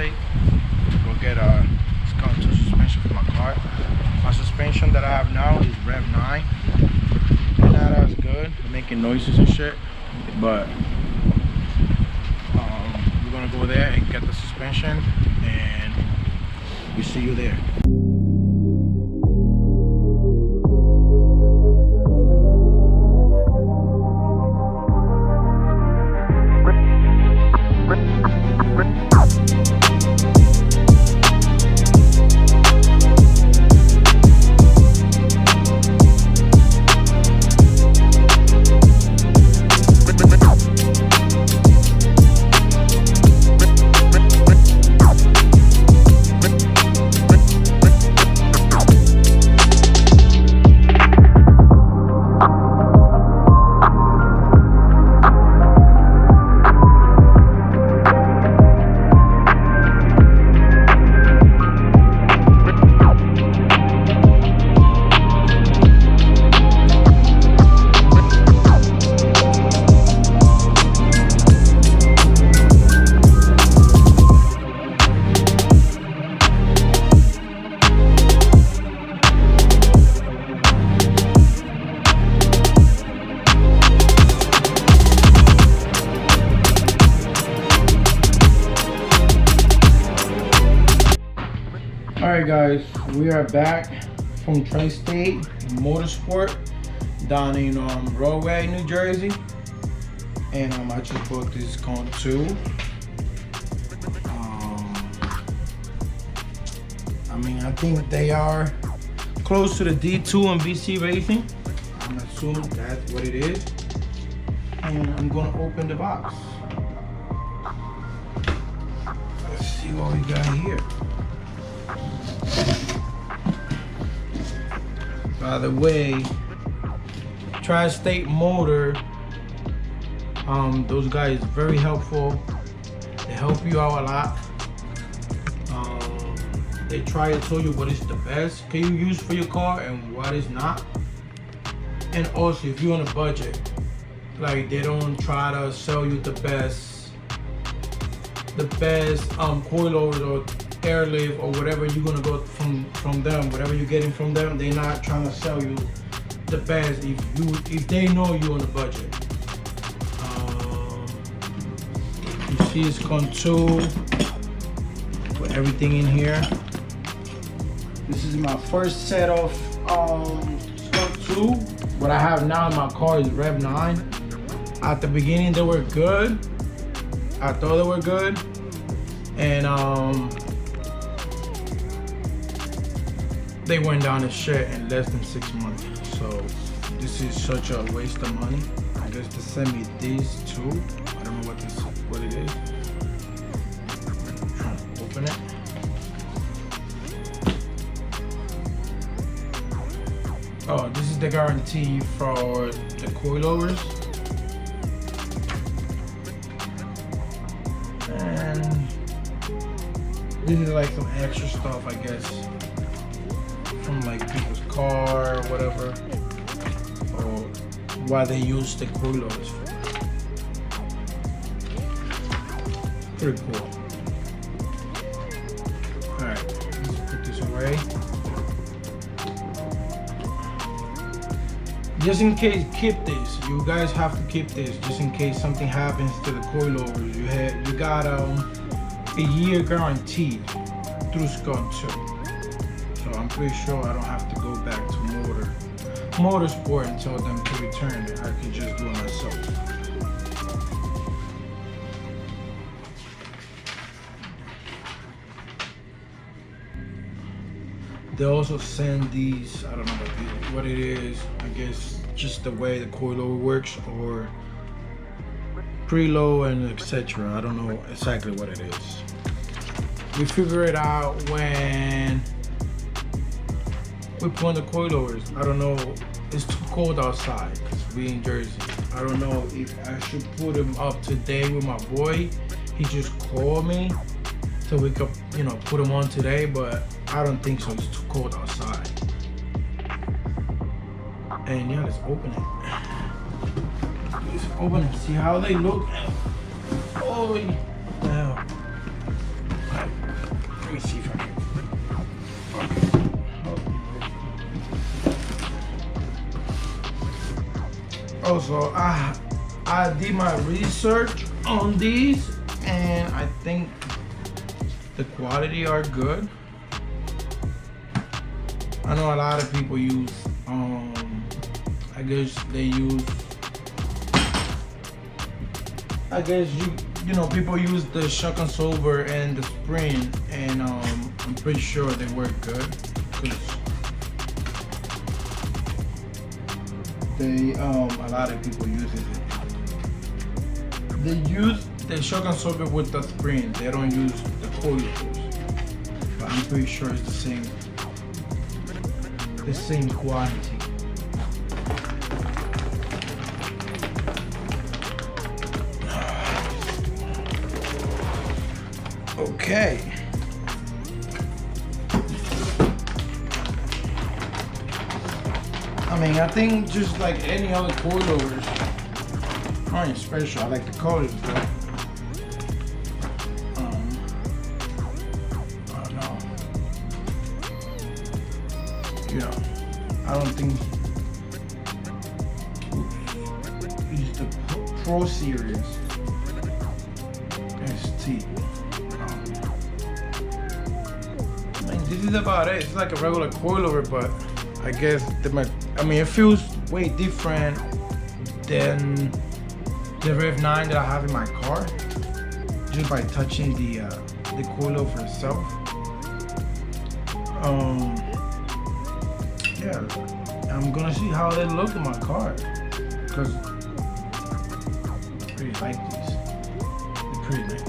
Tri-State. Go get a Skunk2 suspension for my car. My suspension that I have now is Rev 9. It's not as good, making noises and shit, but we're gonna go there and get the suspension, and we'll see you there. Alright guys, we are back from Tri-State Motorsport down in Broadway, New Jersey, and I just bought this Skunk2. I think they are close to the D2 and BC Racing. I'm assuming that's what it is, and I'm gonna open the box. Let's see what we got here. By the way, Tri-State Motor, those guys very helpful. They help you out a lot. They try to tell you what is the best can you use for your car and what is not. And also, if you're on a budget, like, they don't try to sell you the best coilovers or airlift or whatever you're gonna go from them, whatever you're getting from them. They're not trying to sell you the best if they know you're on a budget. You see it's Skunk2 with everything in here. This is my first set of Skunk2. What I have now in my car is Rev 9. At the beginning they were good. I thought they were good, and they went down the shit in less than 6 months. So this is such a waste of money. I guess they sent me these two. I don't know what it is. I'm trying to open it. Oh, this is the guarantee for the coilovers. And this is like some extra stuff, I guess, from like people's car or whatever, or why they use the coilovers for. Pretty cool. Alright, let's put this away. Just in case, keep this. You guys have to keep this just in case something happens to the coilovers. You got a year guarantee through Skunk2. So I'm pretty sure I don't have to go back to Motorsport and tell them to return it. I can just do it myself. They also send these, I don't know what it is, I guess just the way the coilover works, or preload and etc. I don't know exactly what it is. We figure it out when we put on the coilovers. I don't know, it's too cold outside because we in Jersey. I don't know if I should put him up today with my boy. He just called me so we could, put him on today, but I don't think so. It's too cold outside. And yeah, let's open it. Let's open it, see how they look. Holy hell. me see if I can. Also, I did my research on these, and I think the quality are good. I know a lot of people use, I guess you know, people use the Skunk2 and the Spring, and I'm pretty sure they work good because they a lot of people uses it. They use the Skunk2 with the Spring. They don't use the coilovers, but I'm pretty sure it's the same quality. Okay. I mean, I think just like any other coilovers, aren't special. I like the colors, but I don't know. You know, I don't think it's the Pro Series ST. This is about it. It's like a regular coilover, but I guess it feels way different than the Rev 9 that I have in my car, just by touching the coilover itself. Yeah, I'm gonna see how they look in my car, because I really like these. They're pretty nice.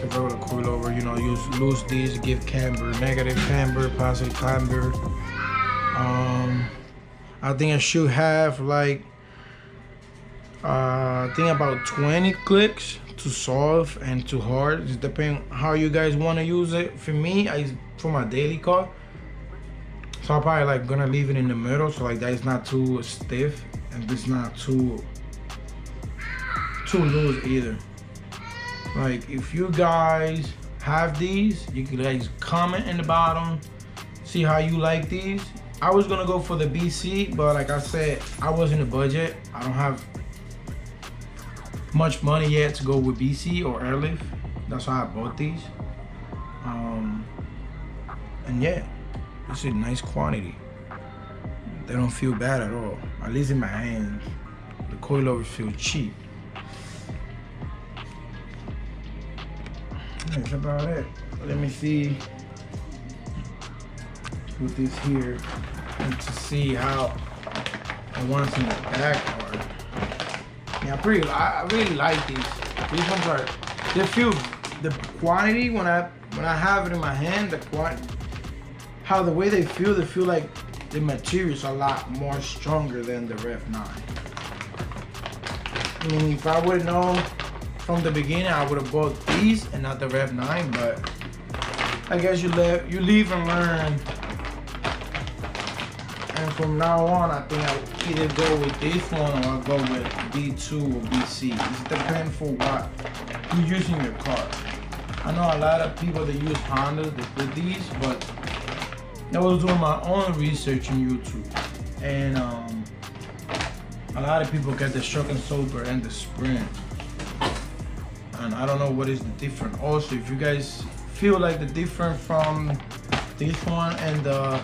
Regular coilover, you know, lose these, give camber, negative camber, positive camber. I think I should have like I think about 20 clicks to soft and to hard. It depends how you guys want to use it. For me, for my daily car, so I'm probably like gonna leave it in the middle, so like that is not too stiff and it's not too loose either. Like, if you guys have these, you can guys comment in the bottom, see how you like these. I was gonna go for the BC, but like I said, I was in the budget. I don't have much money yet to go with BC or Airlift. That's why I bought these. And yeah, it's a nice quantity. They don't feel bad at all. At least in my hand, the coilovers feel cheap. That's about it. Let me see. Put this here and to see how it wants in the back part. Yeah, I really like these. These ones they feel the quantity when I have it in my hand. The quantity, how the way they feel like the material is a lot more stronger than the Rev 9. I mean, if I would have known from the beginning, I would have bought these and not the Rev 9, but I guess you live and learn. And from now on, I think I'll either go with this one or I'll go with B2 or BC. It depends for what you're using your car. I know a lot of people that use Hondas, they put these, but I was doing my own research on YouTube. And a lot of people get the Skunk2 and the Sprint. And I don't know what is the difference. Also, if you guys feel like the difference from this one and the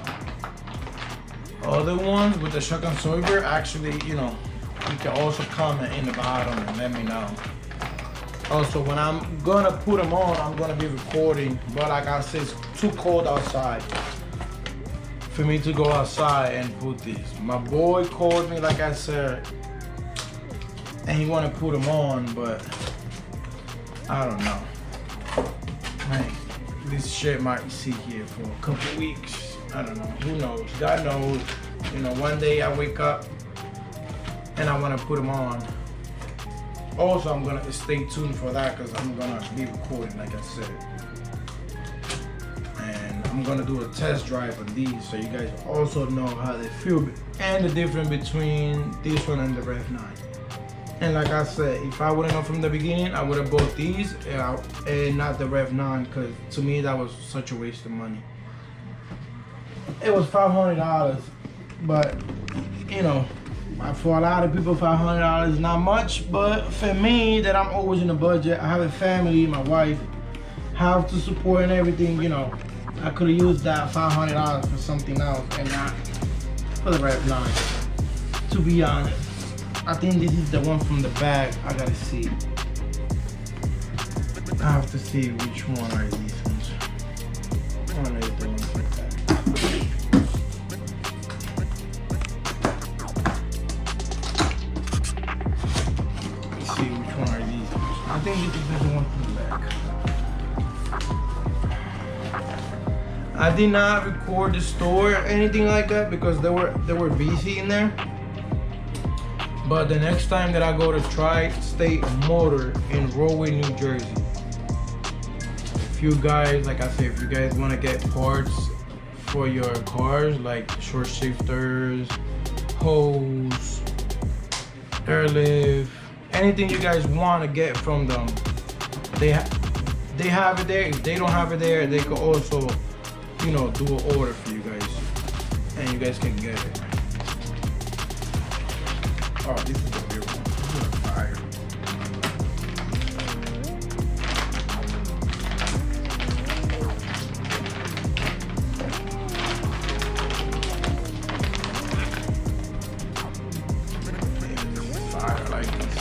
other ones with the Skunk2, actually, you know, you can also comment in the bottom and let me know. Also, when I'm gonna put them on, I'm gonna be recording, but like I said, it's too cold outside for me to go outside and put these. My boy called me, like I said, and he wanna put them on, but I don't know. Man, this shit might sit here for a couple weeks. I don't know. Who knows? God knows. You know, one day I wake up and I want to put them on. Also, I'm gonna stay tuned for that because I'm gonna be recording, like I said. And I'm gonna do a test drive of these so you guys also know how they feel and the difference between this one and the Rev 9. And like I said, if I would've known from the beginning, I would've bought these and not the Rev 9, because to me that was such a waste of money. It was $500, but you know, for a lot of people, $500 is not much. But for me, that I'm always in a budget, I have a family, my wife, have to support and everything. You know, I could have used that $500 for something else and not for the Rev 9. To be honest, I think this is the one from the bag. I gotta see. I have to see which one are these ones. One is the one from the bag. Let's see which one are these ones. I think this is the one from the bag. I did not record the store or anything like that because they were busy in there. But the next time that I go to Tri-State Motor in Rahway, New Jersey, if you guys, like I said, if you guys want to get parts for your cars, like short shifters, hose, airlift, anything you guys want to get from them, they have it there. If they don't have it there, they can also, you know, do an order for you guys, and you guys can get it. Oh, this is a weird one. This is a fire. Fire, I like this.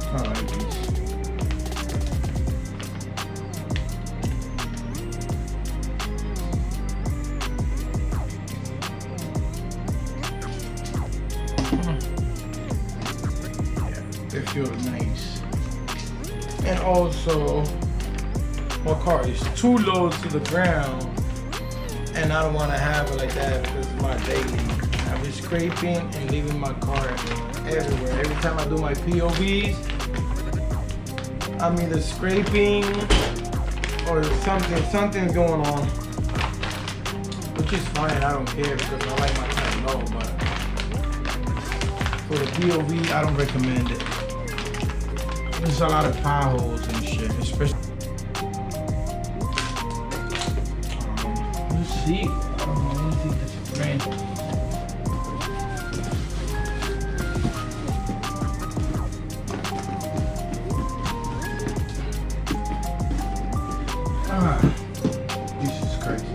I like these. They feel nice. And also, my car is too low to the ground, and I don't want to have it like that because it's my daily. I've been scraping and leaving my car everywhere. Every time I do my POVs, I'm either scraping or something's going on, which is fine. I don't care because I like my car low, but for the POV, I don't recommend it. There's a lot of potholes and shit, especially. Let's see. Let's see if it's rain. Jesus Christ.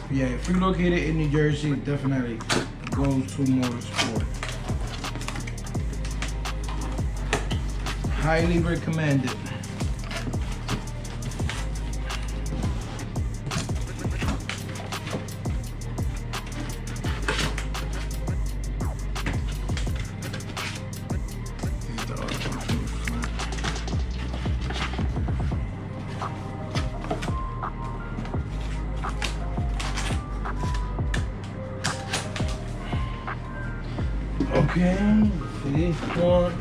Yeah, if you're located in New Jersey, definitely go to Motorsport. Highly recommended. Okay, for this one,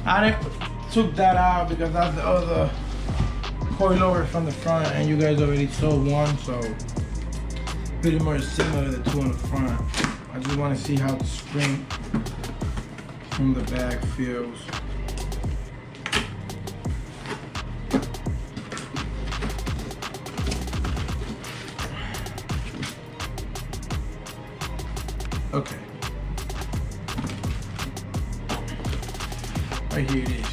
I took that out because that's the other coilover from the front, and you guys already saw one, so pretty much similar to the two on the front. I just want to see how the spring from the back feels. Okay. Right here it is.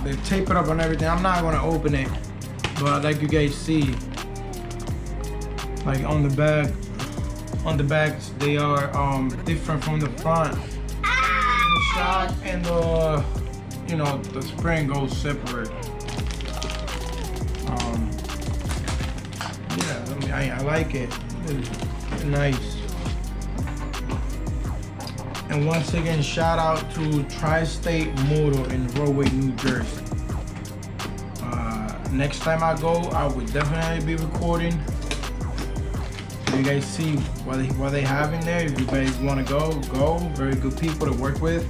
They tape it up on everything. I'm not gonna open it, but like you guys see, like on the backs they are different from the front. The shock and the, you know, the spring goes separate. Yeah, I mean, I like it. It's nice. And once again, shout out to Tri-State Motor in Rahway, New Jersey. Next time I go, I would definitely be recording. You guys see what they have in there. If you guys want to go. Very good people to work with.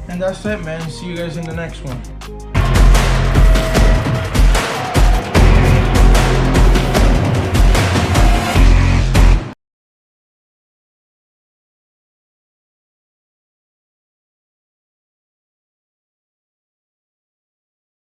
And that's it, man. See you guys in the next one.